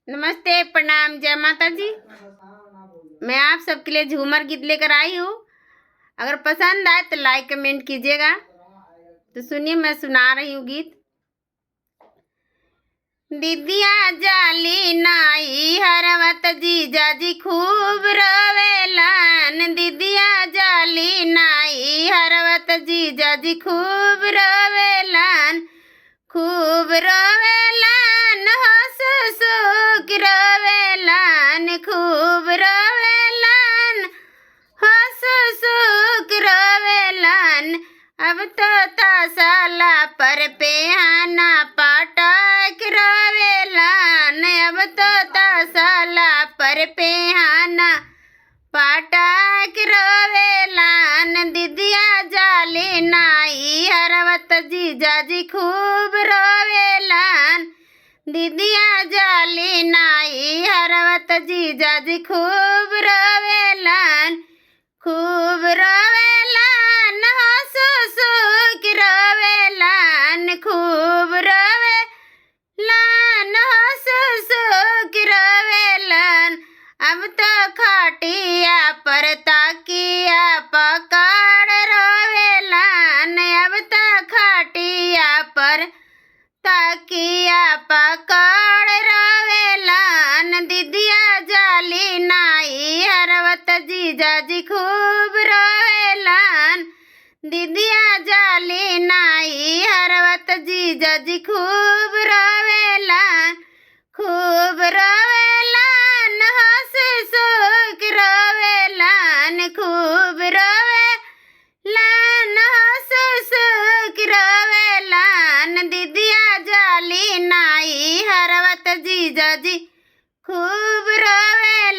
नमस्ते, प्रणाम, जय माता जी। मैं आप सबके लिए झूमर गीत लेकर आई हूँ। अगर पसंद आए तो लाइक कमेंट कीजिएगा। तो सुनिए, मैं सुना रही हूँ गीत। दीदिया जाली नाई हरवत जीजा जी खूब रोवेलन। दीदिया जाली नाई हरवत जीजा जी खूब रोवेलन, खूब रोवेलन, हंस सुख रोवेलन, खूब रोवेलन, हंस सुख रोवेलन। अब तो तसला पर पेहाना पाटक रोवेलन। अब तो तसला पर पेहाना पाटक रोवेलन। दीदिया जाली नाई हरवत जीजा जी खूब रोवेलन। दीदिया जाली नाई हरवत जीजा जी खूब रोवेलन, खूब रोवेलन, हंस सुख रोवेलन, खूब रोवेलन, हंस सुख रोवेलन। अब तो खाटिया पर ताकिया पकड़ रोवेलन। अब तो खाटिया पर ताकिया पकड़ रोवेलन। दीदिया जाली नाई हरवत जीजा जी खूब रोवेलन। दीदिया जाली नाई हरवत जीजा जी खूब रोवेलन, खूब रोवेलन, हंस सुख रोवेलन, खूब रोवेलन, हंस सुख रोवेलन। दीदिया जाली नाई हरवत जीजा जी खूब रोवेलन।